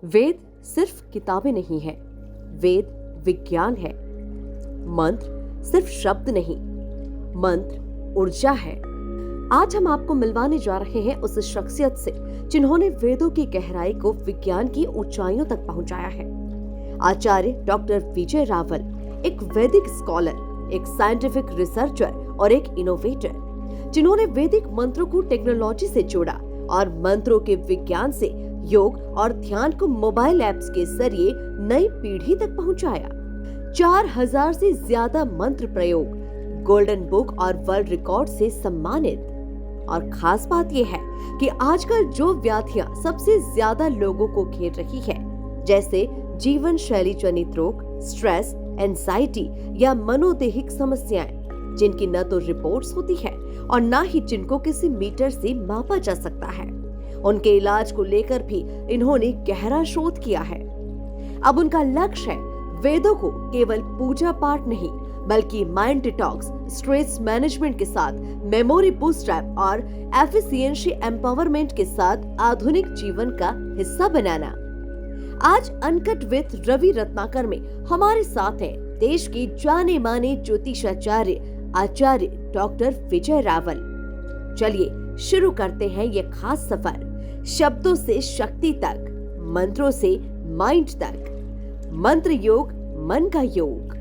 वेद सिर्फ किताबें नहीं है, वेद विज्ञान है। मंत्र सिर्फ शब्द नहीं, मंत्र ऊर्जा है। आज हम आपको मिलवाने जा रहे हैं उस शख्सियत से जिन्होंने वेदों की गहराई को विज्ञान की ऊंचाइयों तक पहुंचाया है। आचार्य डॉक्टर विजय रावल एक वैदिक स्कॉलर, एक साइंटिफिक रिसर्चर और एक इनोवेटर, जिन्होंने वैदिक मंत्रों को टेक्नोलॉजी से जोड़ा और मंत्रों के विज्ञान से योग और ध्यान को मोबाइल ऐप्स के जरिए नई पीढ़ी तक पहुंचाया। 4000 से ज्यादा मंत्र प्रयोग गोल्डन बुक और वर्ल्ड रिकॉर्ड से सम्मानित। और खास बात यह है कि आजकल जो व्याधियां सबसे ज्यादा लोगों को घेर रही है, जैसे जीवन शैली जनित रोग, स्ट्रेस, एंजाइटी या मनोदैहिक समस्याएं, जिनकी न तो रिपोर्ट्स होती है और न ही जिनको किसी मीटर से मापा जा सकता है, उनके इलाज को लेकर भी इन्होंने गहरा शोध किया है। अब उनका लक्ष्य है वेदों को केवल पूजा पाठ नहीं, बल्कि माइंड डिटॉक्स, स्ट्रेस मैनेजमेंट के साथ मेमोरी बूस्ट ऐप और एफिशिएंसी एम्पावरमेंट के साथ आधुनिक जीवन का हिस्सा बनाना। आज अनकट विद रवि रत्नाकर में हमारे साथ हैं देश के जाने माने ज्योतिषाचार्य आचार्य डॉक्टर विजय रावल। चलिए शुरू करते हैं ये खास सफर, शब्दों से शक्ति तक, मंत्रों से माइंड तक, मंत्र योग, मन का योग।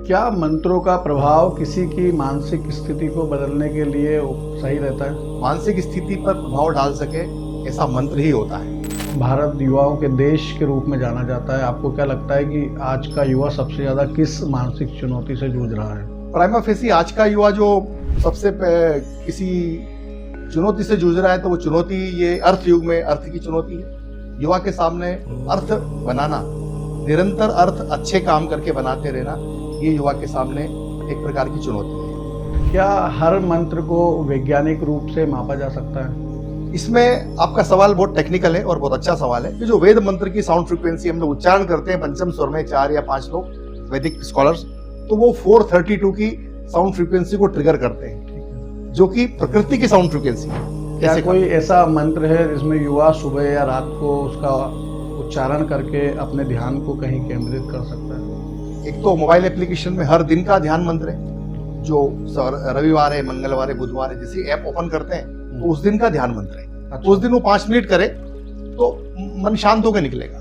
क्या मंत्रों का प्रभाव किसी की मानसिक स्थिति को बदलने के लिए सही रहता है? मानसिक स्थिति पर प्रभाव डाल सके ऐसा मंत्र ही होता है। भारत युवाओं के देश के रूप में जाना जाता है। आपको क्या लगता है कि आज का युवा सबसे ज्यादा किस मानसिक चुनौती से जूझ रहा है? प्राइमा फेसी आज का युवा जो सबसे किसी चुनौती से जूझ रहा है, तो वो चुनौती ये अर्थ युग में अर्थ की चुनौती है। युवा के सामने अर्थ बनाना, निरंतर अर्थ अच्छे काम करके बनाते रहना, ये युवा के सामने एक प्रकार की चुनौती है। क्या हर मंत्र को वैज्ञानिक रूप से मापा जा सकता है? इसमें आपका सवाल बहुत टेक्निकल है और बहुत अच्छा सवाल है कि जो वेद मंत्र की साउंड फ्रीक्वेंसी हम लोग उच्चारण करते हैं पंचम स्वर में 4 या 5 लोग वैदिक स्कॉलर्स, तो वो 432 की साउंड फ्रीक्वेंसी को ट्रिगर करते हैं, जो कि प्रकृति की साउंड फ्रीक्वेंसी है। क्या कोई ऐसा मंत्र है जिसमें युवा सुबह या रात को उसका उच्चारण करके अपने ध्यान को कहीं केंद्रित कर सकता है? एक तो मोबाइल एप्लीकेशन में हर दिन का ध्यान मंत्र है, जो रविवार है, मंगलवार है, बुधवार है, जैसे ऐप ओपन करते हैं तो उस दिन का ध्यान मंत्र है। अच्छा। उस दिन वो 5 मिनट करे तो मन शांत होकर निकलेगा।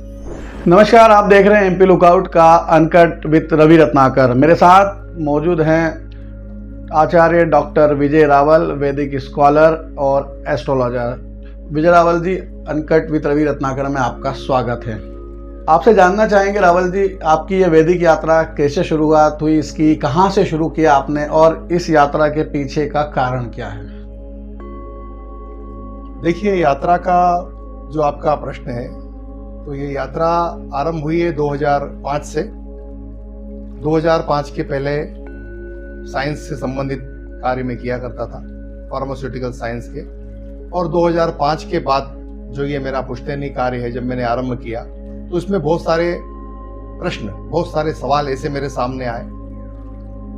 नमस्कार, आप देख रहे हैं एमपी लुकआउट का अनकट विद रवि रत्नाकर। मेरे साथ मौजूद हैं आचार्य डॉक्टर विजय रावल, वैदिक स्कॉलर और astrologer. Vijay Rawal ji, uncut with Ravi Ratnakar में आपका स्वागत है। आपसे जानना चाहेंगे रावल जी, आपकी ये वैदिक यात्रा कैसे शुरुआत हुई, इसकी कहाँ से शुरू किया आपने और इस यात्रा के पीछे का कारण क्या है? देखिए, यात्रा का जो आपका प्रश्न है, तो ये यात्रा आरंभ हुई है 2005 से। 2005 के पहले साइंस से संबंधित कार्य में किया करता था, फार्मास्यूटिकल साइंस के, और 2005 के बाद जो ये मेरा पुश्तैनी कार्य है, जब मैंने आरंभ किया तो इसमें बहुत सारे प्रश्न, बहुत सारे सवाल ऐसे मेरे सामने आए।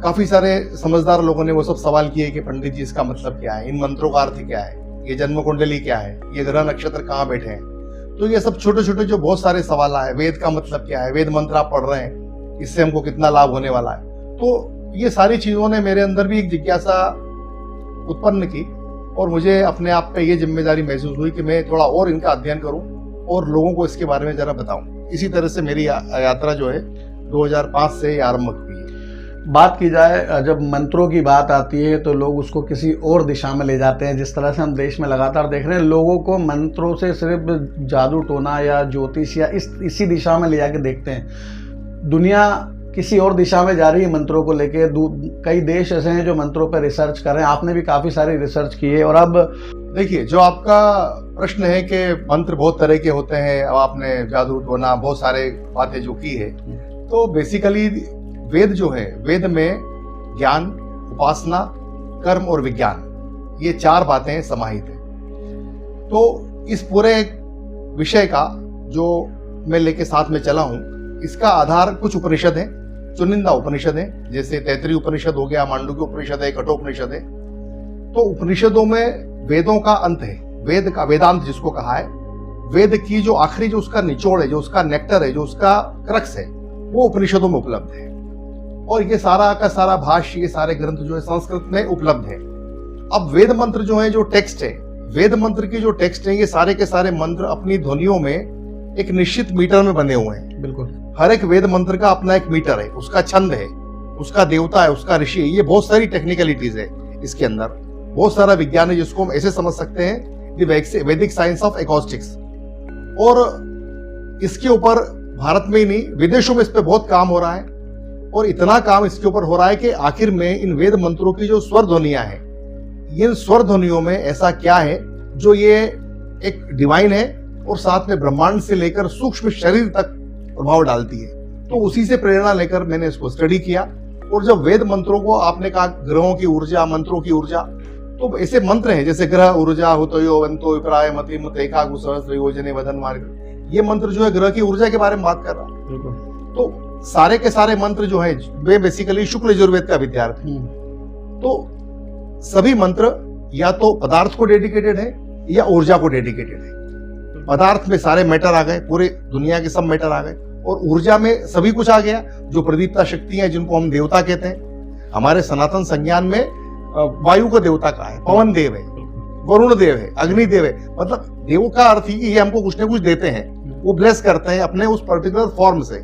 काफी सारे समझदार लोगों ने वो सब सवाल किए कि पंडित जी, इसका मतलब क्या है, इन मंत्रों का अर्थ क्या है, ये जन्म कुंडली क्या है, ये ग्रह नक्षत्र कहाँ बैठे हैं। तो ये सब छोटे छोटे जो बहुत सारे सवाल आए, वेद का मतलब क्या है, वेद मंत्र आप पढ़ रहे हैं, इससे हमको कितना लाभ होने वाला है। तो ये सारी चीजों ने मेरे अंदर भी एक जिज्ञासा उत्पन्न की और मुझे अपने आप पे ये जिम्मेदारी महसूस हुई कि मैं थोड़ा और इनका अध्ययन करूं और लोगों को इसके बारे में जरा बताऊं। इसी तरह से मेरी यात्रा जो है 2005 से आरंभ हुई है। बात की जाए, जब मंत्रों की बात आती है तो लोग उसको किसी और दिशा में ले जाते हैं। जिस तरह से हम देश में लगातार देख रहे हैं, लोगों को मंत्रों से सिर्फ जादू टोना या ज्योतिष या इसी दिशा में ले जाके देखते हैं। दुनिया किसी और दिशा में जा रही है मंत्रों को लेके। कई देश ऐसे हैं जो मंत्रों पर रिसर्च कर रहे हैं। आपने भी काफ़ी सारी रिसर्च की है। और अब देखिए, जो आपका प्रश्न है कि मंत्र बहुत तरह के होते हैं, अब आपने जादू टोना बहुत सारे बातें जो की है, तो बेसिकली वेद जो है, वेद में ज्ञान, उपासना, कर्म और विज्ञान, ये 4 बातें समाहित है। तो इस पूरे विषय का जो मैं लेके साथ में चला हूँ, इसका आधार कुछ उपनिषद है, चुनिंदा उपनिषद है, जैसे तैतृय उपनिषद हो गया, मांडुक्य उपनिषद है, कठोपनिषद है। तो उपनिषदों में वेदों का अंत है, वेद का वेदांत जिसको कहा है, वेद की जो आखिरी जो उसका निचोड़ है, जो उसका नेक्टर है, जो उसका क्रक्स है, वो उपनिषदों में उपलब्ध है। और ये सारा का सारा भाष्य, ये सारे ग्रंथ जो है संस्कृत में उपलब्ध है। अब वेद मंत्र जो है, जो टेक्स्ट है, वेद मंत्र की जो टेक्स्ट है, ये सारे के सारे मंत्र अपनी ध्वनियों में एक निश्चित मीटर में बने हुए हैं। बिल्कुल। हर एक वेद मंत्र का अपना एक मीटर है, उसका छंद है, उसका देवता है, उसका ऋषि है। ये बहुत सारी टेक्निकलिटीज है इसके अंदर, बहुत सारा विज्ञान है जिसको हम ऐसे समझ सकते हैं द वैदिक साइंस ऑफ एकॉस्टिक्स। और इसके ऊपर भारत में ही नहीं, विदेशों में इस पे बहुत काम हो रहा है। और इतना काम इसके ऊपर हो रहा है कि आखिर में इन वेद मंत्रों की जो स्वर ध्वनियां हैं, इन स्वर ध्वनियों में ऐसा क्या है जो ये एक डिवाइन है और साथ में ब्रह्मांड से लेकर सूक्ष्म शरीर तक प्रभाव डालती है। तो उसी से प्रेरणा लेकर मैंने इसको स्टडी किया। और जब वेद मंत्रों को आपने कहा ग्रहों की ऊर्जा, मंत्रों की ऊर्जा, तो ऐसे मंत्र हैं जैसे ग्रह ऊर्जा हुतयो वंतो विप्राय मति मत एकागु सहस्र योजने वदन मार्ग। ये मंत्र जो है ग्रह की ऊर्जा के बारे में बात कर रहा है। तो सारे के सारे मंत्र जो है वे बेसिकली शुक्ल यजुर्वेद का विद्यार्थी। तो सभी मंत्र या तो पदार्थ को डेडिकेटेड है या ऊर्जा को डेडिकेटेड है। पदार्थ में सारे मैटर आ गए, पूरे दुनिया के सब मैटर आ गए, और ऊर्जा में सभी कुछ आ गया जो प्रदीप्ता शक्ति है, जिनको हम देवता कहते हैं। हमारे सनातन संज्ञान में वायु को देवता कहा है, पवन देव है, वरुण देव है, अग्नि देव है। मतलब देव का अर्थ ही कि ये हमको कुछ ना कुछ देते हैं, वो ब्लेस करते हैं अपने उस पर्टिकुलर फॉर्म से।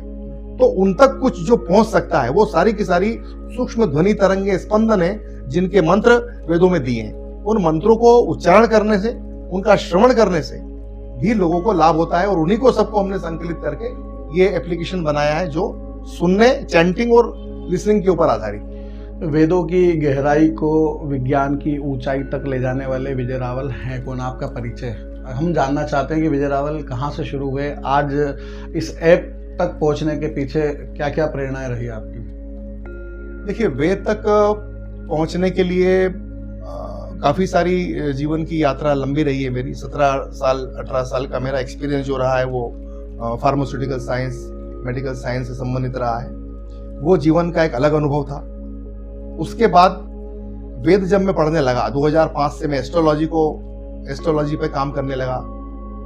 तो उन तक कुछ जो पहुंच सकता है वो सारी की सारी सूक्ष्म ध्वनि तरंगे, स्पंदन है, जिनके मंत्र वेदों में दिए हैं। उन मंत्रों को उच्चारण करने से, उनका श्रवण करने से भी लोगों को लाभ होता है। और उन्हीं को सबको हमने संकलित करके ये एप्लीकेशन बनाया है जो सुनने, चैंटिंग और लिसनिंग के ऊपर आधारित। वेदों की गहराई को विज्ञान की ऊंचाई तक ले जाने वाले विजय रावल हैं कौन? आपका परिचय हम जानना चाहते हैं कि विजय रावल कहाँ से शुरू हुए, आज इस ऐप तक पहुंचने के पीछे क्या क्या प्रेरणाएं रही आपकी? देखिए, वेद तक पहुंचने के लिए काफी सारी जीवन की यात्रा लंबी रही है मेरी। 17 साल 18 साल का मेरा एक्सपीरियंस जो रहा है वो फार्मास्यूटिकल साइंस, मेडिकल साइंस से संबंधित रहा है। वो जीवन का एक अलग अनुभव था। उसके बाद वेद जब मैं पढ़ने लगा 2005 से, मैं एस्ट्रोलॉजी पे काम करने लगा।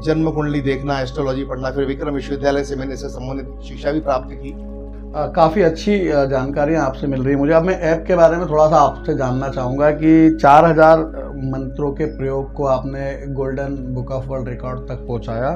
जन्म कुंडली देखना, एस्ट्रोलॉजी पढ़ना, फिर विक्रम विश्वविद्यालय से मैंने इससे संबंधित शिक्षा भी प्राप्त की। काफ़ी अच्छी जानकारियाँ आपसे मिल रही है मुझे। अब मैं ऐप के बारे में थोड़ा सा आपसे जानना चाहूँगा कि 4000 मंत्रों के प्रयोग को आपने golden book of world record तक पहुँचाया।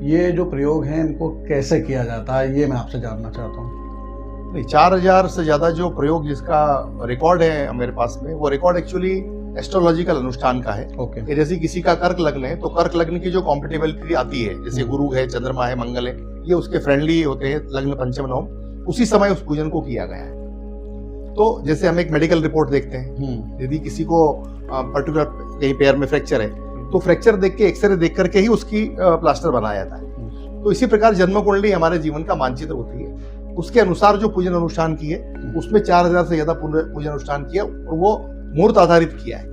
ये जो प्रयोग हैं इनको कैसे किया जाता है, ये मैं आपसे जानना चाहता हूँ। नहीं, 4000 से ज़्यादा जो प्रयोग जिसका रिकॉर्ड है मेरे पास में, वो रिकॉर्ड एक्चुअली एस्ट्रोलॉजिकल अनुष्ठान का है। ओके। जैसे किसी का कर्क लग्न है तो कर्क लग्न की जो कॉम्पेटिबिलिटी आती है, जैसे गुरु है, चंद्रमा है, मंगल है, ये उसके फ्रेंडली होते हैं लग्न पंचम नवम, उसी समय उस पूजन को किया गया है। तो जैसे हम एक मेडिकल रिपोर्ट देखते हैं, यदि किसी को पर्टिकुलर कहीं पैर में फ्रैक्चर है तो फ्रैक्चर देख के, एक्सरे देख करके ही उसकी प्लास्टर बनाया जाता है। तो इसी प्रकार जन्म कुंडली हमारे जीवन का मानचित्र होती है। उसके अनुसार जो पूजन अनुष्ठान किए उसमें 4000 से ज्यादा पूजन अनुष्ठान किया और वो मुहूर्त आधारित किया है।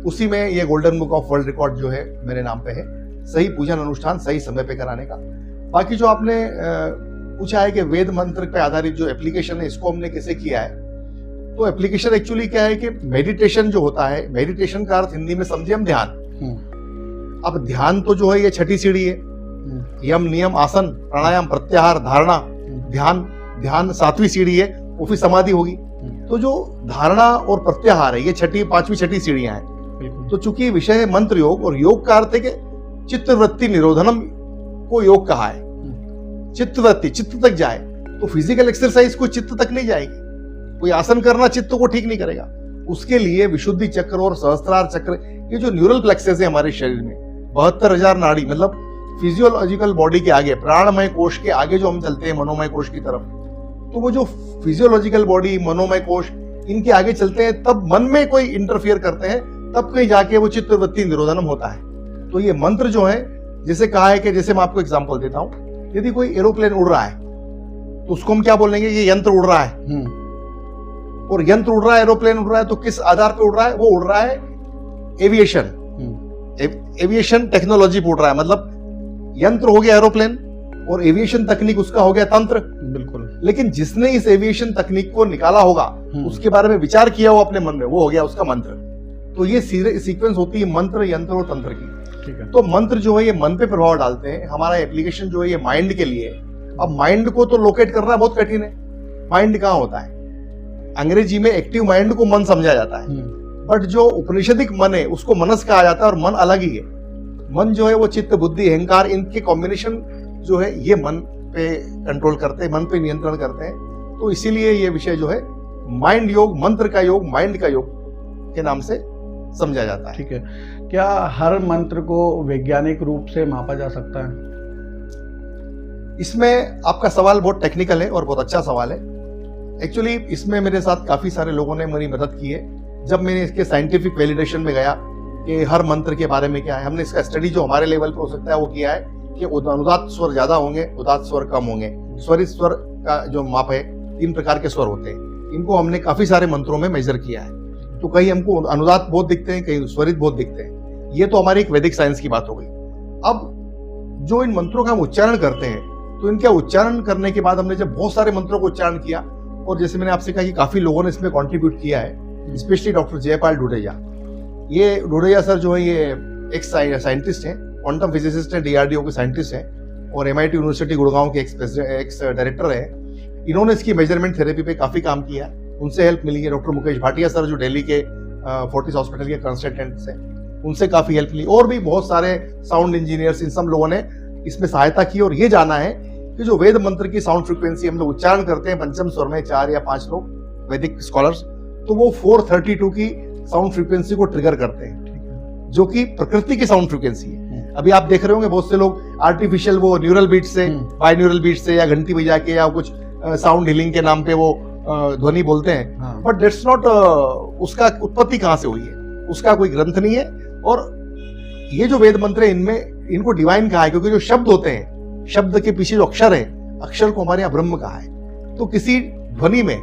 उसी में ये golden book of world record जो है मेरे नाम पे है, सही पूजन अनुष्ठान सही समय पे कराने का। बाकी जो आपने पूछा है कि वेद मंत्र पे आधारित जो एप्लीकेशन है इसको हमने कैसे किया है, तो एप्लीकेशन एक्चुअली क्या है कि मेडिटेशन जो होता है, मेडिटेशन का अर्थ हिंदी में समझे हम ध्यान। अब ध्यान तो जो है ये 6ठी सीढ़ी है, यम नियम आसन प्राणायाम प्रत्याहार धारणा ध्यान। ध्यान 7वीं सीढ़ी है, वो फिर समाधि होगी। तो जो धारणा और प्रत्याहार है ये 6ठी 5वीं 6ठी सीढ़ियां हैं। तो चूंकि विषय है मंत्र योग, और योग का अर्थ है कि चित्तवृत्ति निरोधनम को योग कहा है। चित्तवृत्ति चित्त तक जाए, तो फिजिकल एक्सरसाइज को चित्त तक नहीं जाएगी। कोई आसन करना चित्त को ठीक नहीं करेगा। उसके लिए विशुद्धि चक्र और सहस्त्रार चक्र, ये जो न्यूरल प्लेक्सेस है हमारे शरीर में, 72,000 नाड़ी, मतलब फिजियोलॉजिकल बॉडी के आगे, प्राणमय कोश के आगे जो हम चलते हैं मनोमय कोश की तरफ, तो वो जो फिजियोलॉजिकल बॉडी, मनोमय कोश, इनके आगे चलते हैं, तब मन में कोई इंटरफियर करते हैं, तब कहीं जाके वो चित्तवृत्ति निरोधनम होता है। तो ये मंत्र जो है, जैसे कहा है कि, जैसे मैं आपको एग्जांपल देता हूं, यदि कोई एरोप्लेन उड़ रहा है तो उसको हम क्या बोलेंगे, ये यंत्र उड़ रहा है। और यंत्र उड़ रहा है, एरोप्लेन उड़ रहा है, तो किस आधार पे उड़ रहा है? वो उड़ रहा है एविएशन, एविएशन टेक्नोलॉजी पे उड़ रहा है। मतलब यंत्र हो गया एरोप्लेन और एविएशन तकनीक उसका हो गया तंत्र। बिल्कुल। लेकिन जिसने इस एविएशन तकनीक को निकाला होगा, उसके बारे में विचार किया हो अपने मन में, वो हो गया उसका मंत्र। तो ये सीक्वेंस होती है मंत्र, यंत्र और तंत्र की। ठीक है। तो मंत्र जो है ये मन पे प्रभाव डालते हैं। हमारा एप्लीकेशन जो है ये माइंड के लिए है। अब माइंड को तो लोकेट करना बहुत कठिन है। माइंड कहाँ होता है? अंग्रेजी में एक्टिव माइंड को मन समझा जाता है, बट जो उपनिषदिक मन है उसको मनस कहा जाता है, और मन अलग ही है। मन जो है वो चित्त, बुद्धि, अहंकार, इनके कॉम्बिनेशन जो है ये मन पे कंट्रोल करते हैं, मन पे नियंत्रण करते हैं। तो इसीलिए ये विषय जो है माइंड योग, मंत्र का योग, माइंड का योग के नाम से समझा जाता है। ठीक है। क्या हर मंत्र को वैज्ञानिक रूप से मापा जा सकता है? इसमें आपका सवाल बहुत टेक्निकल है और बहुत अच्छा सवाल है। एक्चुअली इसमें मेरे साथ काफी सारे लोगों ने मेरी मदद की है। जब मैंने इसके साइंटिफिक वैलिडेशन में गया कि हर मंत्र के बारे में क्या है, हमने इसका स्टडी जो हमारे लेवल पे हो सकता है वो किया है कि अनुदात स्वर ज्यादा होंगे, उदात स्वर कम होंगे। स्वरित स्वर का जो माप है, 3 प्रकार के स्वर होते हैं। इनको हमने काफी सारे मंत्रों में मेजर किया है। तो कहीं हमको अनुदात बहुत दिखते हैं, कहीं स्वरित बहुत दिखते हैं। ये तो हमारी एक वैदिक साइंस की बात हो गई। अब जो इन मंत्रों का हम उच्चारण करते हैं, तो इनका उच्चारण करने के बाद हमने जब बहुत सारे मंत्रों को उच्चारण किया, और जैसे मैंने आपसे कहा कि काफी लोगों ने इसमें कंट्रीब्यूट किया है, स्पेशली डॉक्टर जयपाल डुडेजा। ये डुडेजा सर जो है ये एक साइंटिस्ट हैं, क्वांटम फिजिसिस्ट हैं, डीआरडीओ के साइंटिस्ट हैं, और MIT यूनिवर्सिटी गुड़गांव के एक्स डायरेक्टर हैं। इन्होंने इसकी मेजरमेंट थेरेपी पे काफी काम किया, उनसे हेल्प मिली है। डॉक्टर मुकेश भाटिया सर जो दिल्ली के फोर्टिस हॉस्पिटल के कंसल्टेंट्स हैं, उनसे काफी हेल्प मिली, और भी बहुत सारे साउंड इंजीनियर्स, इन सब लोगों ने इसमें सहायता की। और ये जाना है कि जो वेद मंत्र की साउंड फ्रीक्वेंसी हम लोग उच्चारण करते हैं पंचम स्वर में, 4 या 5 लोग वैदिक स्कॉलर्स, तो वो 432 की साउंड फ्रीक्वेंसी को ट्रिगर करते हैं, जो कि प्रकृति की साउंड फ्रीक्वेंसी है। अभी आप देख रहे होंगे बहुत से लोग आर्टिफिशियल वो न्यूरल बीट से, बाइन्यूरल बीट से, या घंटी बजा के, या कुछ साउंड हीलिंग के नाम पे वो ध्वनि बोलते हैं, बट दैट्स नॉट, उसका उत्पत्ति कहां से हुई है, उसका कोई ग्रंथ नहीं है। और ये जो वेद मंत्र है, इनमें इनको डिवाइन कहा है, क्योंकि जो शब्द होते हैं, शब्द के पीछे जो अक्षर है, अक्षर को हमारे यहाँ ब्रह्म कहा है। तो किसी ध्वनि में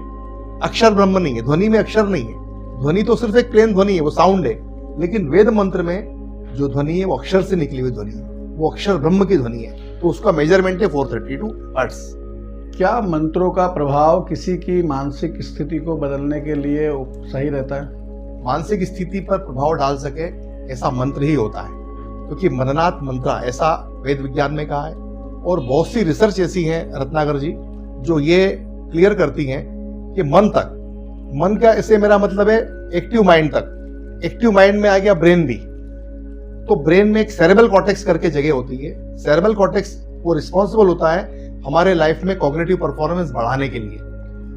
अक्षर ब्रह्म नहीं है, ध्वनि में अक्षर नहीं है। ध्वनि तो सिर्फ एक प्लेन ध्वनि है, वो साउंड है। लेकिन वेद मंत्र में जो ध्वनि है वो अक्षर से निकली हुई ध्वनि है, वो अक्षर ब्रह्म की ध्वनि है। तो उसका मेजरमेंट है 432 हर्ट्ज। क्या मंत्रों का प्रभाव किसी की मानसिक स्थिति को बदलने के लिए सही रहता है? मानसिक स्थिति पर प्रभाव डाल सके ऐसा मंत्र ही होता है, क्योंकि मननात् मंत्र ऐसा वेद विज्ञान में कहा है। और बहुत सी रिसर्च ऐसी है रत्नाकर जी, जो ये क्लियर करती हैं कि मन तक, मन का ऐसे मेरा मतलब है एक्टिव माइंड तक, एक्टिव माइंड में आ गया ब्रेन भी। तो ब्रेन में एक सेरेब्रल कॉर्टेक्स करके जगह होती है। सेरेब्रल कॉर्टेक्स वो रिस्पॉन्सिबल होता है हमारे लाइफ में कॉग्निटिव परफॉर्मेंस बढ़ाने के लिए।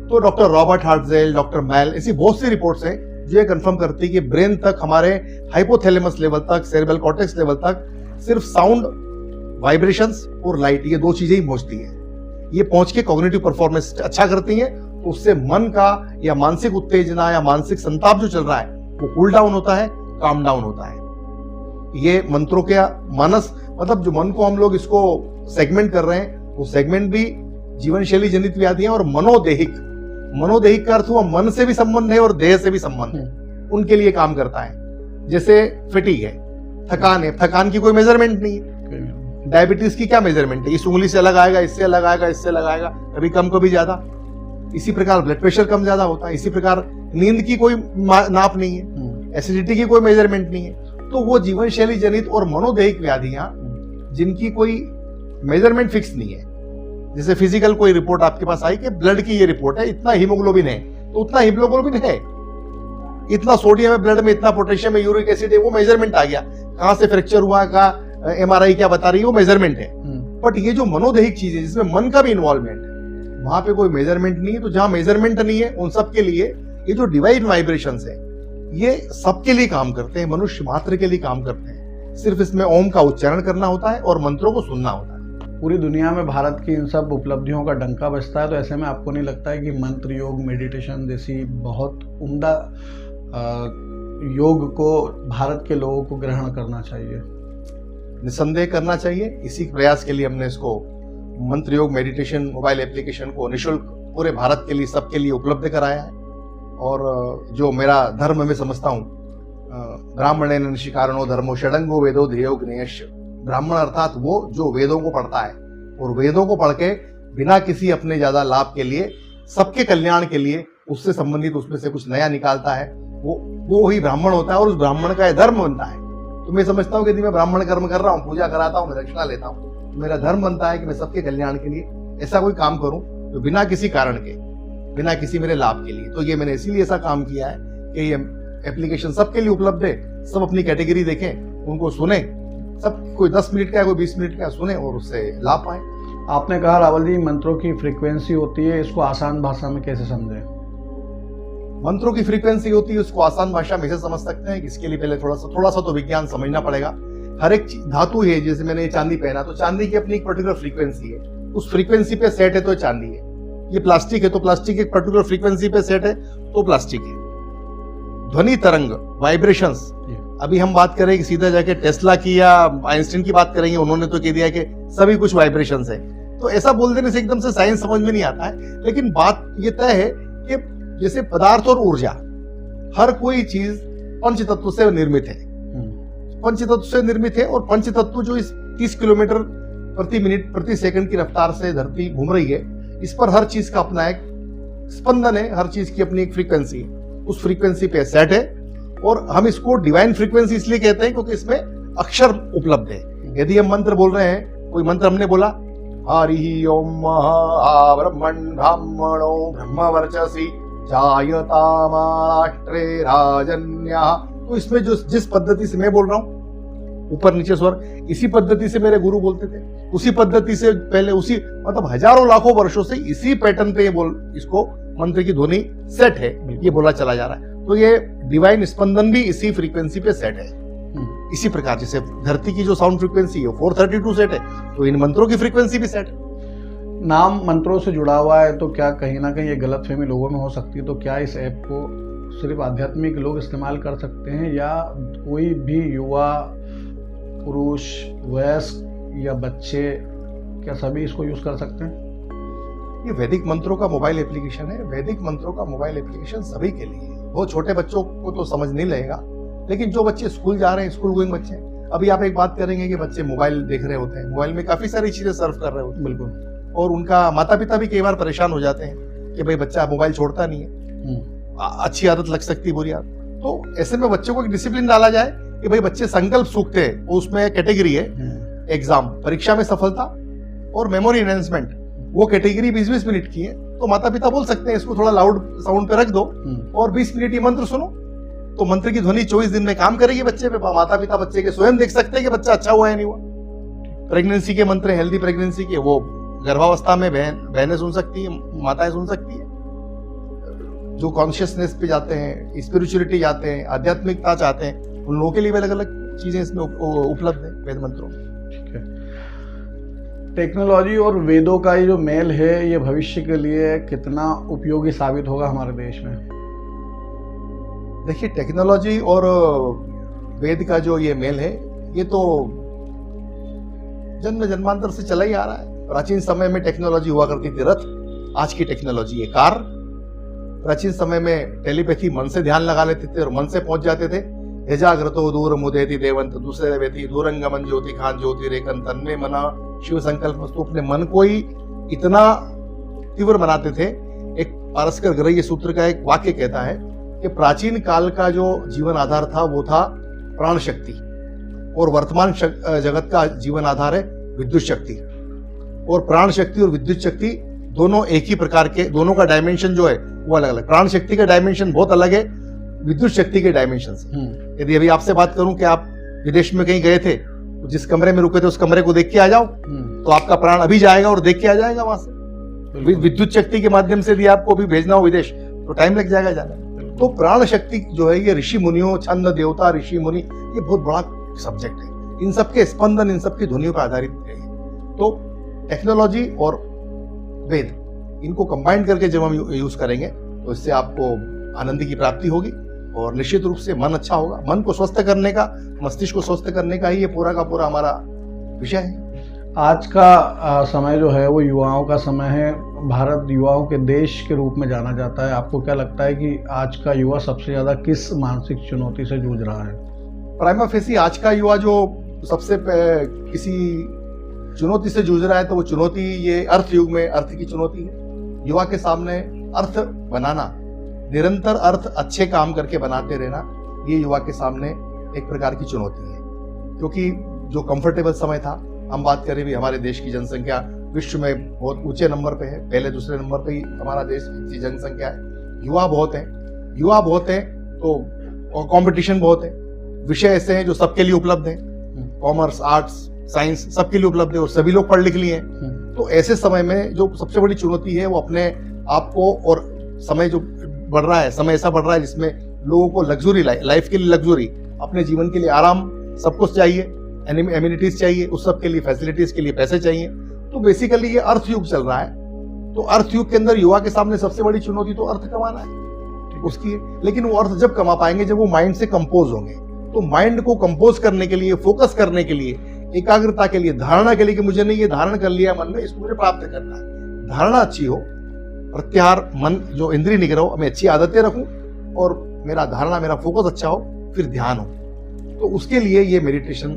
तो डॉक्टर रॉबर्ट हार्टजेल, डॉक्टर मैल, ऐसी बहुत सी रिपोर्ट्स हैं जो ये कंफर्म करती है कि ब्रेन तक, हमारे हाइपोथैलेमस लेवल तक, सेरेब्रल कॉर्टेक्स लेवल तक सिर्फ साउंड, वाइब्रेशंस और लाइट, ये 2 चीजें ही पहुंचती हैं। ये पहुंच के कॉग्निटिव परफॉर्मेंस अच्छा करती हैं। तो उससे मन का या मानसिक उत्तेजना या मानसिक संताप जो चल रहा है वो कूल डाउन होता है, काम डाउन होता है। ये मंत्रों के मानस, मतलब जो मन को हम लोग इसको सेगमेंट कर रहे हैं, वो सेगमेंट भी जीवन शैली जनित व्याधियां और मनोदेहिक, मनोदेहिक का अर्थ हुआ मन से भी संबंध है और देह से भी संबंध है, उनके लिए काम करता है। जैसे फटीग है, थकान है, थकान की कोई मेजरमेंट नहीं है। डायबिटीज की क्या मेजरमेंट है? इस उंगली से अलग आएगा, इससे अलग आएगा, इससे अलग आएगा, कभी कम कभी ज्यादा। इसी प्रकार ब्लड प्रेशर कम ज्यादा होता है। इसी प्रकार नींद की कोई नाप नहीं है, एसिडिटी की कोई मेजरमेंट नहीं है। तो वो जीवन शैली जनित और मनोदैहिक व्याधियां जिनकी कोई मेजरमेंट फिक्स नहीं है, जैसे फिजिकल कोई रिपोर्ट आपके पास आई कि ब्लड की ये रिपोर्ट है, इतना हीमोग्लोबिन है, तो उतना हीमोग्लोबिन है, इतना सोडियम है ब्लड में, इतना पोटेशियम है, यूरिक एसिड है, वो मेजरमेंट आ गया। कहां से फ्रैक्चर हुआ, कहा MRI क्या बता रही है, वो मेजरमेंट है। बट ये जो मनोदैहिक चीज है जिसमें मन का भी इन्वॉल्वमेंट है, वहां पे कोई मेजरमेंट नहीं है। तो जहां मेजरमेंट नहीं है उन सब के लिए ये जो डिवाइन वाइब्रेशंस है, ये सबके लिए काम करते हैं, मनुष्य मात्र के लिए काम करते हैं। सिर्फ इसमें ओम का उच्चारण करना होता है और मंत्रों को सुनना होता है। पूरी दुनिया में भारत की इन सब उपलब्धियों का डंका बजता है, तो ऐसे में आपको नहीं लगता है कि मंत्र योग, मेडिटेशन जैसी बहुत उम्दा योग को भारत के लोगों को ग्रहण करना चाहिए? निसंदेह करना चाहिए। इसी प्रयास के लिए हमने इसको मंत्र योग मेडिटेशन मोबाइल एप्लीकेशन को निःशुल्क पूरे भारत के लिए, सबके लिए उपलब्ध कराया है। और जो मेरा धर्म में समझता हूँ, ब्राह्मणेन निशिकारणो धर्मो षडंगो वेदो ध्येयो ज्ञेयस्य। ब्राह्मण अर्थात वो जो वेदों को पढ़ता है और वेदों को पढ़ के बिना किसी अपने ज्यादा लाभ के लिए, सबके कल्याण के लिए, उससे संबंधित उसमें से कुछ नया निकालता है, वो ही ब्राह्मण होता है और उस ब्राह्मण का यह धर्म बनता है। तो मैं समझता हूँ कि यदि मैं ब्राह्मण कर्म कर रहा हूँ, पूजा कराता हूँ, मैं दक्षिणा लेता हूँ, तो मेरा धर्म बनता है कि मैं सबके कल्याण के लिए ऐसा कोई काम करूँ तो बिना किसी कारण के, बिना किसी मेरे लाभ के लिए। तो ये मैंने इसीलिए ऐसा काम किया है कि ये एप्लीकेशन सबके लिए उपलब्ध है, सब अपनी कैटेगरी देखें, उनको सुने, सब कोई 10 मिनट का कोई 20 मिनट का सुने और उससे लाभ पाए। आपने कहा रावल जी मंत्रों की फ्रीक्वेंसी होती है, इसको आसान भाषा में कैसे समझें? मंत्रों की फ्रीक्वेंसी होती है, उसको आसान भाषा में ऐसे समझ सकते हैं कि इसके लिए पहले थोड़ा सा तो विज्ञान समझना पड़ेगा। हर एक धातु है, जैसे मैंने ये चांदी पहना तो चांदी की अपनी एक पर्टिकुलर फ्रीक्वेंसी है, उस फ्रीक्वेंसी पे सेट है तो चांदी है। ये प्लास्टिक है तो प्लास्टिक एक पर्टिकुलर फ्रीक्वेंसी पे सेट है तो प्लास्टिक है। ध्वनि तरंग, वाइब्रेशंस, अभी हम बात करें कि सीधा जाके टेस्ला की या आइंस्टीन की बात करेंगे, उन्होंने तो कह दिया कि सभी कुछ वाइब्रेशंस है। तो ऐसा बोल देने से एकदम से साइंस समझ में नहीं आता है, लेकिन बात ये तय है कि जैसे पदार्थ और ऊर्जा, हर कोई चीज पंच तत्व से निर्मित है, पंच तत्व से निर्मित है। और पंच तत्व जो इस 30 किलोमीटर प्रति मिनट प्रति सेकंड की रफ्तार से धरती घूम रही है, इस पर हर चीज का अपना एक स्पंदन है, हर चीज की अपनी एक फ्रीक्वेंसी है, उस फ्रीक्वेंसी पे सेट है। और हम इसको डिवाइन फ्रीक्वेंसी इसलिए कहते हैं क्योंकि इसमें अक्षर उपलब्ध है। यदि हम मंत्र बोल रहे हैं, कोई मंत्र हमने बोला हरि ओम ब्रह्मण ब्राह्मणो ब्रह्मवर्चसी जायतामाराष्ट्रे राजन्यः, तो इसमें जो जिस पद्धति से मैं बोल रहा हूं ऊपर नीचे स्वर, इसी पद्धति से मेरे गुरु बोलते थे, उसी पद्धति से पहले, उसी मतलब हजारों लाखों वर्षों से इसी पैटर्न पे इसको मंत्र की ध्वनि सेट है, ये बोला चला जा रहा है। तो ये डिवाइन स्पंदन भी इसी फ्रीक्वेंसी पे सेट है। इसी प्रकार जैसे धरती की जो साउंड फ्रीक्वेंसी है 432 सेट है, तो इन मंत्रों की फ्रीक्वेंसी भी सेट है। नाम मंत्रों से जुड़ा हुआ है, तो क्या कहीं ना कहीं ये गलतफहमी लोगों में हो सकती है? तो क्या इस ऐप को सिर्फ आध्यात्मिक लोग इस्तेमाल कर सकते हैं या कोई भी युवा, पुरुष, वयस्क या बच्चे, क्या सभी इसको यूज कर सकते हैं? ये वैदिक मंत्रों का मोबाइल एप्लीकेशन है। वैदिक मंत्रों का मोबाइल एप्लीकेशन सभी के लिए है। बहुत छोटे बच्चों को तो समझ नहीं लगेगा, लेकिन जो बच्चे स्कूल जा रहे हैं, स्कूल गोइंग बच्चे, अभी आप एक बात करेंगे कि बच्चे मोबाइल देख रहे होते हैं, मोबाइल में काफी सारी चीजें सर्व कर रहे होते हैं। बिल्कुल। और उनका माता पिता भी कई बार परेशान हो जाते हैं कि भाई बच्चा मोबाइल छोड़ता नहीं है, अच्छी आदत लग सकती है, बुरी आदत। तो ऐसे में बच्चों को एक डिसिप्लिन डाला जाए कि भाई बच्चे संकल्प सूखते हैं, उसमें कैटेगरी है एग्जाम, परीक्षा में सफलता और मेमोरी एनहेंसमेंट, वो कैटेगरी 20-20 मिनट की है। तो माता पिता बोल सकते हैं इसको थोड़ा लाउड साउंड पे रख दो और 20 मिनट ये मंत्र सुनो, तो मंत्र की ध्वनि 24 दिन में काम करेगी बच्चे पे। माता पिता बच्चे के स्वयं देख सकते हैं कि बच्चा अच्छा हुआ है नहीं हुआ। प्रेगनेंसी के मंत्र, हेल्दी प्रेगनेंसी के, वो गर्भावस्था में बहनें सुन सकती है, माताएं सुन सकती है। जो कॉन्शियसनेस पे जाते हैं, स्पिरिचुअलिटी जाते हैं, आध्यात्मिकता चाहते हैं, उन लोगों के लिए अलग अलग चीजें इसमें उपलब्ध है वेद मंत्रों में। टेक्नोलॉजी और वेदों का ये जो मेल है, ये भविष्य के लिए कितना उपयोगी साबित होगा हमारे देश में? देखिए, टेक्नोलॉजी और वेद का जो ये मेल है, ये तो जन्म जन्मांतर से चला ही आ रहा है। प्राचीन समय में टेक्नोलॉजी हुआ करती थी रथ, आज की टेक्नोलॉजी है कार। प्राचीन समय में टेलीपैथी, मन से ध्यान लगा लेते थे और मन से पहुंच जाते थे। यजाग्रतो दूर मुदेति देवंत दूसरे व्यति दूरंगमन ज्योति खान ज्योति रेखन तन्मे मना शिव संकल्प वस्तु। अपने मन को ही इतना तीव्र बनाते थे। एक पारस्कर ग्रह सूत्र का एक वाक्य कहता है कि प्राचीन काल का जो जीवन आधार था वो था प्राण शक्ति, और वर्तमान जगत का जीवन आधार है विद्युत शक्ति। और प्राण शक्ति और विद्युत शक्ति दोनों एक ही प्रकार के, दोनों का डायमेंशन जो है वो अलग अलग। प्राण शक्ति का डायमेंशन बहुत अलग है विद्युत शक्ति के डायमेंशन से। यदि अभी आपसे बात करूं कि आप विदेश में कहीं गए थे, तो जिस कमरे में रुके थे उस कमरे को देख के आ जाओ, तो आपका प्राण अभी जाएगा और देख के आ जाएगा वहां से। विद्युत शक्ति के माध्यम से यदि आपको भी भेजना हो विदेश, तो टाइम लग जाएगा जाने में। तो प्राण शक्ति जो है, ये ऋषि मुनियों, छंद देवता, ऋषि मुनि, ये बहुत बड़ा सब्जेक्ट है। इन सबके स्पंदन, इन सबकी ध्वनियों पर आधारित है। तो टेक्नोलॉजी और वेद, इनको कंबाइन करके जब हम यूज करेंगे, तो इससे आपको आनंद की प्राप्ति होगी और निश्चित रूप से मन अच्छा होगा। मन को स्वस्थ करने का, मस्तिष्क को स्वस्थ करने का ही ये पूरा का पूरा हमारा विषय है। आज का समय जो है वो युवाओं का समय है। भारत युवाओं के देश के रूप में जाना जाता है। आपको क्या लगता है कि आज का युवा सबसे ज्यादा किस मानसिक चुनौती से जूझ रहा है? प्राइमा फेसी आज का युवा जो सबसे किसी चुनौती से जूझ रहा है, तो वो चुनौती ये अर्थ युग में अर्थ की चुनौती है। युवा के सामने अर्थ बनाना, निरंतर अर्थ अच्छे काम करके बनाते रहना, ये युवा के सामने एक प्रकार की चुनौती है। क्योंकि जो कंफर्टेबल समय था, हम बात करें भी हमारे देश की जनसंख्या विश्व में बहुत ऊंचे नंबर पे है, पहले दूसरे नंबर पे ही हमारा देश की जनसंख्या है। युवा बहुत है तो और कंपटीशन बहुत है, विषय ऐसे हैं जो सबके लिए उपलब्ध हैं, कॉमर्स, आर्ट्स, साइंस सबके लिए उपलब्ध है और सभी लोग पढ़ लिख लिए हैं। तो ऐसे समय में जो सबसे बड़ी चुनौती है वो अपने आप को, और समय जो बढ़ रहा है, समय ऐसा बढ़ रहा है जिसमें लोगों को लग्जरी लाइफ के लिए लग्जरी, अपने जीवन के लिए आराम सब कुछ चाहिए, एमिनिटीज चाहिए, उस सब के लिए फैसिलिटीज के लिए पैसे चाहिए। तो बेसिकली ये अर्थ युग चल रहा है। तो अर्थ युग के अंदर युवा के सामने सबसे बड़ी चुनौती तो अर्थ कमाना है उसकी। लेकिन वो अर्थ जब कमा पाएंगे जब वो माइंड से कंपोज होंगे। तो माइंड को कंपोज करने के लिए, फोकस करने के लिए, एकाग्रता के लिए, धारणा के लिए कि मुझे नहीं ये धारण कर लिया मन में, इसको मुझे प्राप्त करना है। धारणा अच्छी हो, प्रत्याहार, मन जो इंद्रिय निग्रह हो, मैं अच्छी आदतें रखूं और मेरा धारणा, मेरा फोकस अच्छा हो, फिर ध्यान हो। तो उसके लिए ये मेडिटेशन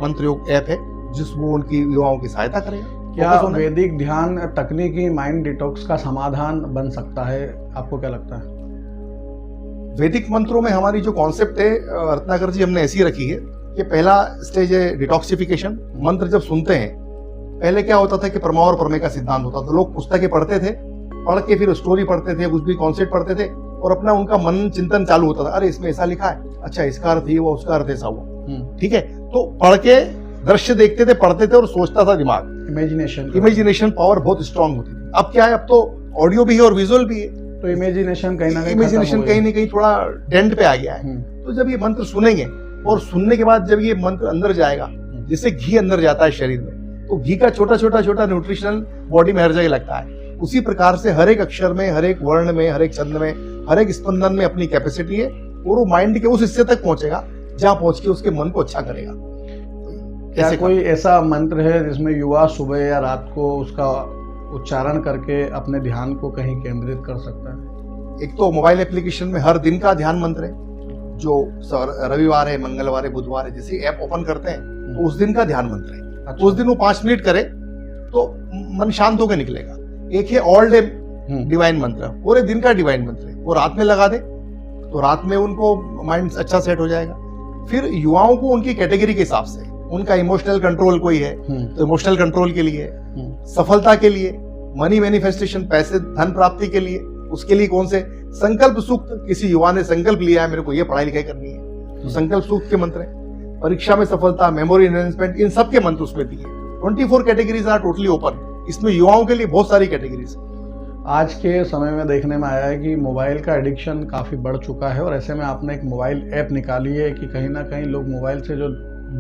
मंत्र योग ऐप है जिसमें उनकी युवाओं की सहायता करेगा। क्या वैदिक ध्यान तकनीकी माइंड डिटॉक्स का समाधान बन सकता है? आपको क्या लगता है? वैदिक मंत्रों में हमारी जो कॉन्सेप्ट है रत्नाकर जी, हमने ऐसी रखी है कि पहला स्टेज है डिटॉक्सिफिकेशन। मंत्र जब सुनते हैं, पहले क्या होता था कि प्रमा और प्रमेय का सिद्धांत होता था। लोग पुस्तकें पढ़ते थे, पढ़ के फिर स्टोरी पढ़ते थे, कुछ भी कॉन्सेप्ट पढ़ते थे और अपना उनका मन चिंतन चालू होता था। अरे इसमें ऐसा लिखा है, अच्छा इसका अर्थ ये हुआ, उसका अर्थ ऐसा हुआ, ठीक है। तो पढ़ के दृश्य देखते थे, पढ़ते थे और सोचता था दिमाग। इमेजिनेशन पावर बहुत स्ट्रांग होती थी। अब क्या है, अब तो ऑडियो भी है और विजुअल भी है, तो इमेजिनेशन कहीं ना कहीं थोड़ा डेंट पे आ गया है। तो जब ये मंत्र सुनेंगे और सुनने के बाद जब ये मंत्र अंदर जाएगा, जैसे घी अंदर जाता है शरीर में, तो घी का छोटा छोटा न्यूट्रिशनल बॉडी में हर जगह लगता है। उसी प्रकार से हर एक अक्षर में, हर एक वर्ण में, हर एक छंद में, हर एक स्पंदन में अपनी कैपेसिटी है और वो माइंड के उस हिस्से तक पहुंचेगा जहां पहुंच के उसके मन को अच्छा करेगा। क्या कोई ऐसा मंत्र है जिसमें युवा सुबह या रात को उसका उच्चारण करके अपने ध्यान को कहीं केंद्रित कर सकता है? एक तो मोबाइल एप्लीकेशन में हर दिन का ध्यान मंत्र है, जो रविवार है, मंगलवार है, बुधवार है, जैसे ऐप ओपन करते हैं तो उस दिन का ध्यान मंत्र है। अच्छा। उस दिन वो 5 मिनट करे तो मन शांत होकर निकलेगा। एक है ऑल डे डिवाइन मंत्र, पूरे दिन का डिवाइन मंत्र है, वो रात में लगा दे तो रात में उनको माइंड अच्छा सेट हो जाएगा। फिर युवाओं को उनकी कैटेगरी के हिसाब से, उनका इमोशनल कंट्रोल कोई है तो इमोशनल कंट्रोल के लिए, सफलता के लिए, मनी मैनिफेस्टेशन, पैसे धन प्राप्ति के लिए, उसके लिए कौन से संकल्प सूक्त, किसी युवा ने संकल्प लिया है मेरे को ये पढ़ाई लिखाई करनी है तो संकल्प सूक्त के मंत्र है। परीक्षा में सफलता, मेमोरी एनहेंसमेंट, इन सब के मंत्र उसमें दिए। 24 कैटेगरीज आर टोटली ओपन। इसमें युवाओं के लिए बहुत सारी कैटेगरीज। आज के समय में देखने में आया है कि मोबाइल का एडिक्शन काफ़ी बढ़ चुका है और ऐसे में आपने एक मोबाइल ऐप निकाली है कि कहीं ना कहीं लोग मोबाइल से जो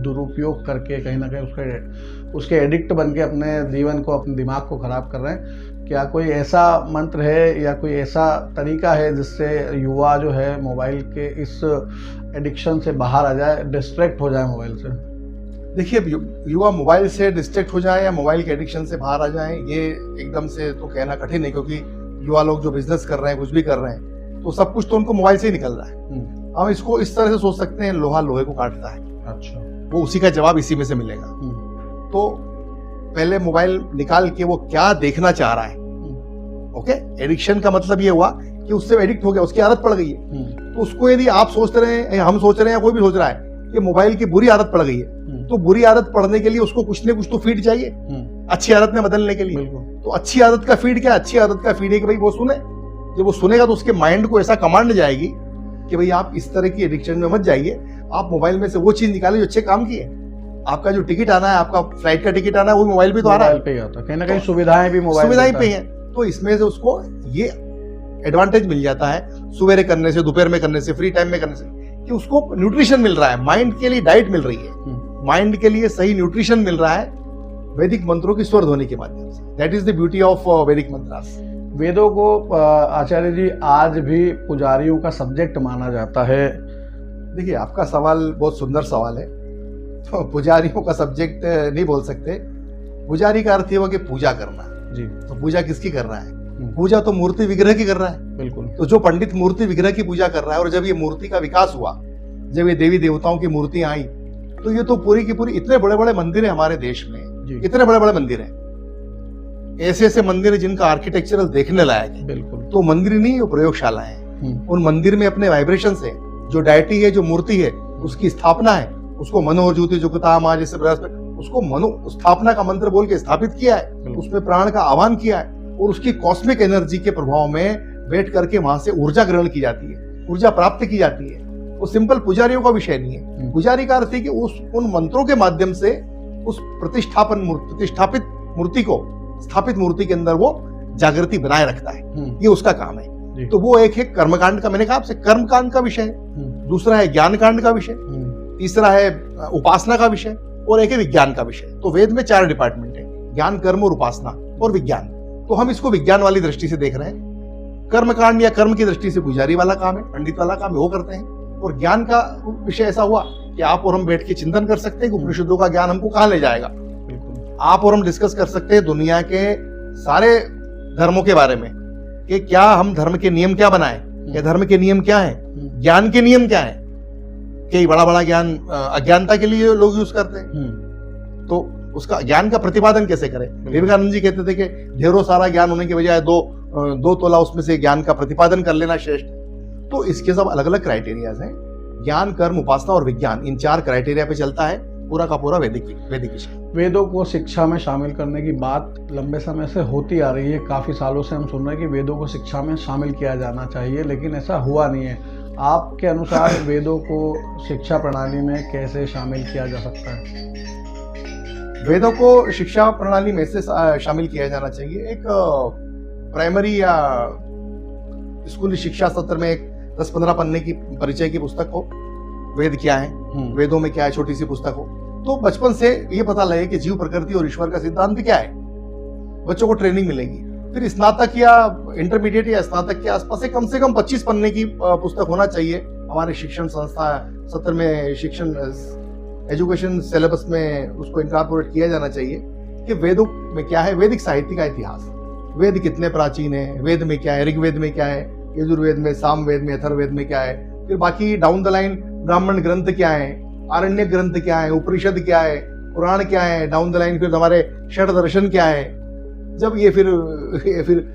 दुरुपयोग करके कहीं ना कहीं उसके एडिक्ट बन के अपने जीवन को, अपने दिमाग को ख़राब कर रहे हैं। क्या कोई ऐसा मंत्र है या कोई ऐसा तरीका है जिससे युवा जो है मोबाइल के इस एडिक्शन से बाहर आ जाए, डिस्ट्रैक्ट हो जाए मोबाइल से? देखिए, युवा मोबाइल से डिस्ट्रैक्ट हो जाए या मोबाइल के एडिक्शन से बाहर आ जाए, ये एकदम से तो कहना कठिन है, क्योंकि युवा लोग जो बिजनेस कर रहे हैं, कुछ भी कर रहे हैं, तो सब कुछ तो उनको मोबाइल से ही निकल रहा है। हम इसको इस तरह से सोच सकते हैं, लोहा लोहे को काटता है। अच्छा, वो उसी का जवाब इसी में से मिलेगा। तो पहले मोबाइल निकाल के वो क्या देखना चाह रहा है। ओके, एडिक्शन का मतलब ये हुआ कि उससे एडिक्ट हो गया, उसकी आदत पड़ गई है। तो उसको यदि आप सोच रहे हैं, हम सोच रहे हैं, कोई भी सोच रहा है कि मोबाइल की बुरी आदत पड़ गई है, तो बुरी आदत पड़ने के लिए उसको कुछ न कुछ तो फीड चाहिए अच्छी आदत में बदलने के लिए। तो अच्छी आदत का फीड क्या? अच्छी आदत का फीड है कि भाई वो सुने। जब वो सुनेगा तो उसके माइंड को ऐसा कमांड जाएगी कि भाई आप इस तरह की एडिक्शन में मत जाइए, आप मोबाइल में से वो चीज निकालिए जो अच्छे काम की है। आपका जो टिकट आना है, आपका फ्लाइट का टिकट आना है, वो मोबाइल पे तो आ रहा है, कहीं ना कहीं सुविधाएं भी मोबाइल पे हैं। तो इसमें से उसको ये एडवांटेज मिल जाता है सवेरे करने से, दोपहर में करने से, फ्री टाइम में करने से, कि उसको न्यूट्रिशन मिल रहा है, माइंड के लिए डाइट मिल रही है, माइंड के लिए सही न्यूट्रिशन मिल रहा है वैदिक मंत्रों की स्वर ध्वनि के माध्यम से। That is the beauty of वैदिक मंत्रास। वेदों को आचार्य जी आज भी पुजारियों का सब्जेक्ट माना जाता है। देखिए, आपका सवाल बहुत सुंदर सवाल है। तो पुजारियों का सब्जेक्ट नहीं बोल सकते। पुजारी का अर्थ ये हुआ कि पूजा करना जी। तो पूजा किसकी कर रहा है? पूजा तो मूर्ति विग्रह की कर रहा है। बिल्कुल। तो जो पंडित मूर्ति विग्रह की पूजा कर रहा है, और जब ये मूर्ति का विकास हुआ, जब ये देवी देवताओं की मूर्तियां आई, तो ये तो पूरी की पूरी, इतने बड़े बड़े मंदिर है हमारे देश में, इतने बड़े बड़े मंदिर है, ऐसे ऐसे मंदिर है जिनका आर्किटेक्चरल देखने लायक है। बिल्कुल। तो मंदिर नहीं, वो प्रयोगशाला है। उन मंदिर में अपने वाइब्रेशन से जो डायटी है, जो मूर्ति है, उसकी स्थापना है, उसको मनोज्योति जुगता माँ जैसे उसको मनो स्थापना का मंत्र बोल के स्थापित किया है, उसमें प्राण का आह्वान किया है और उसकी कॉस्मिक एनर्जी के प्रभाव में बैठ करके वहां से ऊर्जा ग्रहण की जाती है, ऊर्जा प्राप्त की जाती है। वो सिंपल पुजारियों का विषय नहीं है। पुजारी का अर्थ है कि उन मंत्रों के माध्यम से उस प्रतिष्ठापित मूर्ति को, स्थापित मूर्ति के अंदर वो जागृति बनाए रखता है, ये उसका काम है। तो वो एक है कर्मकांड का, मैंने कहा आपसे कर्मकांड का विषय है, दूसरा है ज्ञान कांड का विषय, तीसरा है उपासना का विषय और एक है विज्ञान का विषय। तो वेद में 4 डिपार्टमेंट है, ज्ञान, कर्म और उपासना और विज्ञान। तो हम इसको विज्ञान वाली दृष्टि से देख रहे हैं। कर्मकांड या कर्म की दृष्टि से पुजारी वाला काम है, पंडित वाला काम है, वो करते हैं। और ज्ञान का विषय ऐसा हुआ कि आप और हम बैठ के चिंतन कर सकते हैं कि उपनिषदों का ज्ञान हमको कहाँ ले जाएगा। आप और हम डिस्कस कर सकते हैं दुनिया के सारे धर्मों के बारे में कि क्या हम धर्म के नियम क्या बनाए, या धर्म के नियम क्या है, ज्ञान के नियम क्या है। कई बड़ा बड़ा ज्ञान अज्ञानता के लिए लोग यूज करते हैं, तो उसका ज्ञान का प्रतिपादन कैसे करें। विवेकानंद जी कहते थे कि ढेरों सारा ज्ञान होने के बजाय दो तोला उसमें से ज्ञान का प्रतिपादन कर लेना श्रेष्ठ। तो इसके सब अलग अलग क्राइटेरियाज हैं। ज्ञान, कर्म, उपासना और विज्ञान, इन 4 क्राइटेरिया पे चलता है पूरा का पूरा वैदिक विषय। वेदों को शिक्षा में शामिल करने की बात लंबे समय से होती आ रही है। काफ़ी सालों से हम सुन रहे हैं कि वेदों को शिक्षा में शामिल किया जाना चाहिए, लेकिन ऐसा हुआ नहीं है। आपके अनुसार वेदों को शिक्षा प्रणाली में कैसे शामिल किया जा सकता है? वेदों को शिक्षा प्रणाली में से शामिल किया जाना चाहिए। एक प्राइमरी या स्कूली शिक्षा सत्र में एक 10-15 पन्ने की परिचय की पुस्तक हो, वेद क्या है, वेदों में क्या है, छोटी सी पुस्तक हो, तो बचपन से ये पता लगे कि जीव, प्रकृति और ईश्वर का सिद्धांत क्या है। बच्चों को ट्रेनिंग मिलेगी। फिर स्नातक या इंटरमीडिएट या स्नातक के आसपास से कम 25 पन्ने की पुस्तक होना चाहिए। हमारे शिक्षण संस्था सत्र में, शिक्षण एजुकेशन सिलेबस में उसको इनकॉर्पोरेट किया जाना चाहिए कि वेदों में क्या है, वैदिक साहित्य का इतिहास, वेद कितने प्राचीन है, वेद में क्या है, ऋग्वेद में क्या है, यजुर्वेद में, सामवेद में, अथर्ववेद में क्या है, फिर बाकी डाउन द लाइन ब्राह्मण ग्रंथ क्या है, आरण्यक ग्रंथ क्या है, उपनिषद क्या है, पुराण क्या है, डाउन द लाइन फिर हमारे षड दर्शन क्या है, जब ये फिर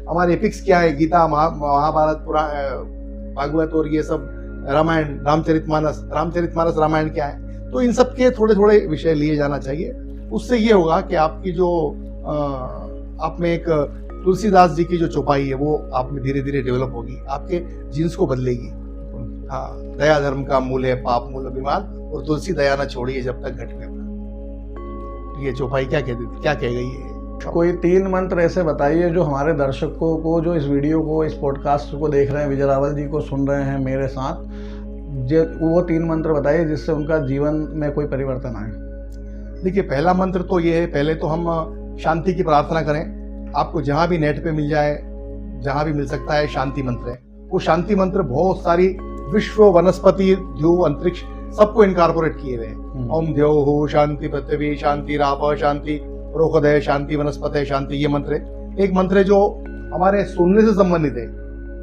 हमारे एपिक्स क्या है, गीता, महाभारत, भागवत और ये सब, रामायण, रामचरितमानस रामायण क्या है। तो इन सब के थोड़े थोड़े विषय लिए जाना चाहिए। उससे ये होगा कि आपकी जो आप में एक तुलसीदास जी की जो चौपाई है वो आप में धीरे धीरे डेवलप होगी, आपके जीन्स को बदलेगी। हाँ, दया धर्म का मूल है, पाप मूल अभिमान, और तुलसी दया न छोड़िए जब तक घट में अपना। ये चौपाई क्या कह गई है? कोई 3 मंत्र ऐसे बताइए जो हमारे दर्शकों को, जो इस वीडियो को, इस पॉडकास्ट को देख रहे हैं, विजय रावल जी को सुन रहे हैं मेरे साथ, वो 3 मंत्र बताइए जिससे उनका जीवन में कोई परिवर्तन आए। देखिए, पहला मंत्र तो ये है, पहले तो हम शांति की प्रार्थना करें। आपको जहां भी नेट पे मिल जाए, जहां भी मिल सकता है, शांति मंत्र है। वो शांति मंत्र बहुत सारी विश्व, वनस्पति, ध्रुव, अंतरिक्ष सबको इनकॉर्पोरेट किए हुए हैं। ओम द्यौः शांति पृथ्वी शांति राप शांति रोकदय शांति वनस्पति शांति, ये मंत्र है। एक मंत्र है जो हमारे सुनने से संबंधित है,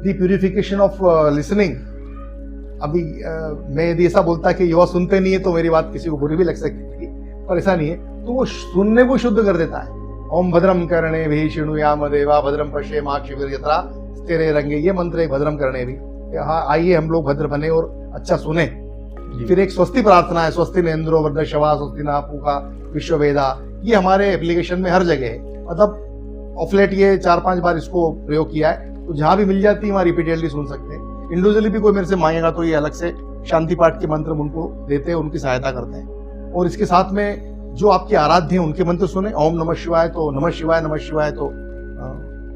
दी प्यूरिफिकेशन ऑफ लिसनिंग। अभी मैं यदि ऐसा बोलता कि युवा सुनते नहीं है तो मेरी बात किसी को बुरी भी लग सकती थी, पर ऐसा नहीं है। तो वो सुनने को शुद्ध कर देता है। ओम भद्रम कर्णे भी शृणुयाम देवा भद्रम पश्येमाक्षभिर्यत्रा स्थिरे रंगे, ये मंत्र है भद्रम कर्णे भी। हाँ, आइए हम लोग भद्र बने और अच्छा सुने। फिर एक स्वस्ति प्रार्थना है, स्वस्ति न इंद्रो वृद्धश्रवा स्वस्ति न पूका विश्ववेदा। ये हमारे एप्लीकेशन में हर जगह है, मतलब ऑफ लेट ये 4-5 बार इसको प्रयोग किया है, तो जहां भी मिल जाती है वहां रिपीटेडली सुन सकते हैं। इंडिविजुअली भी कोई मेरे से मांगेगा तो ये अलग से शांति पाठ के मंत्र उनको देते हैं, उनकी सहायता करते हैं। और इसके साथ में जो आपके आराध्य हैं उनके मंत्र सुने। ओम नमः शिवाय तो नमः शिवाय तो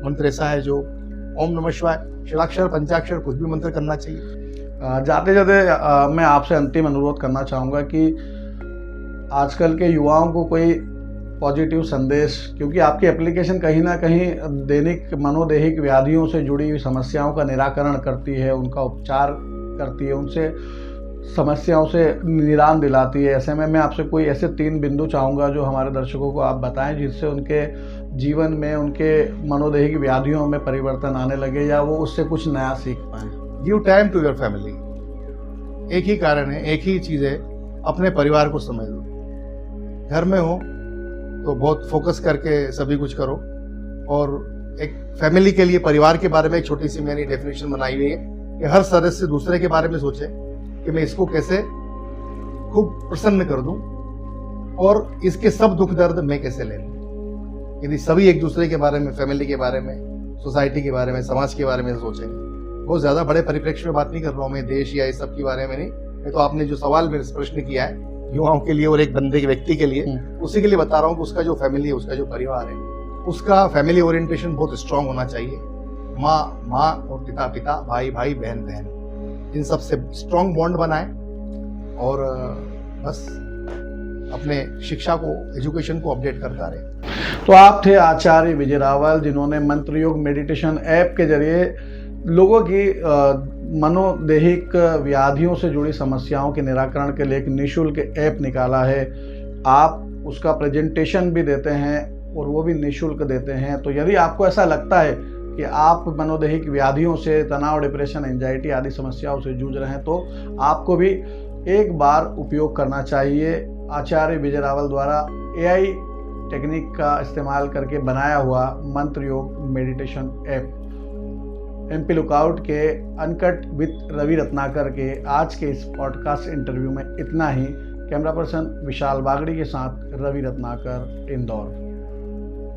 मंत्र ऐसा है जो ओम नमः शिवाय, षडाक्षर, पंचाक्षर, कुछ भी मंत्र करना चाहिए। जाते जाते मैं आपसे अंतिम अनुरोध करना चाहूँगा कि आजकल के युवाओं को कोई पॉजिटिव संदेश, क्योंकि आपकी एप्लीकेशन कहीं ना कहीं दैनिक मनोदैहिक व्याधियों से जुड़ी हुई समस्याओं का निराकरण करती है, उनका उपचार करती है, उनसे समस्याओं से निदान दिलाती है। ऐसे में मैं आपसे कोई ऐसे 3 बिंदु चाहूँगा जो हमारे दर्शकों को आप बताएं, जिससे उनके जीवन में, उनके मनोदैहिक व्याधियों में परिवर्तन आने लगे या वो उससे कुछ नया सीख पाएँ। Give time to your family. एक ही कारण है, एक ही चीज़ है, अपने परिवार को समय दो। घर में हो तो बहुत फोकस करके सभी कुछ करो। और एक फैमिली के लिए, परिवार के बारे में एक छोटी सी मैंने डेफिनेशन बनाई हुई है कि हर सदस्य दूसरे के बारे में सोचे कि मैं इसको कैसे खूब प्रसन्न कर दूं और इसके सब दुख दर्द मैं कैसे ले लूं। यदि सभी एक दूसरे के बारे में, फैमिली के बारे में, सोसाइटी के बारे में, समाज के बारे में सोचेंगे, बहुत ज्यादा बड़े परिप्रेक्ष्य में बात नहीं कर रहा हूँ मैं, देश या इस सब के बारे में नहीं, मैं तो आपने जो सवाल मेरे से प्रश्न किया है युवाओं के लिए और एक बंदे के व्यक्ति के लिए, उसी के लिए बता रहा हूँ कि उसका जो फैमिली है, उसका जो परिवार है, उसका फैमिली ओरिएंटेशन बहुत स्ट्रांग होना चाहिए। माँ माँ और पिता पिता, भाई भाई, बहन बहन, इन सब से स्ट्रांग बॉन्ड बनाए और बस अपने शिक्षा को, एजुकेशन को अपडेट करता रहे। तो आप थे आचार्य विजय रावल, जिन्होंने मंत्र योग मेडिटेशन ऐप के जरिए लोगों की मनोदैहिक व्याधियों से जुड़ी समस्याओं के निराकरण के लिए एक निःशुल्क ऐप निकाला है। आप उसका प्रेजेंटेशन भी देते हैं और वो भी निःशुल्क देते हैं। तो यदि आपको ऐसा लगता है कि आप मनोदैहिक व्याधियों से, तनाव, डिप्रेशन, एंजाइटी आदि समस्याओं से जूझ रहे हैं, तो आपको भी एक बार उपयोग करना चाहिए आचार्य विजय रावल द्वारा AI टेक्निक का इस्तेमाल करके बनाया हुआ मंत्र योग मेडिटेशन ऐप। MP लुकआउट के अनकट विद रवि रत्नाकर के आज के इस पॉडकास्ट इंटरव्यू में इतना ही। कैमरा पर्सन विशाल बागड़ी के साथ रवि रत्नाकर, इंदौर।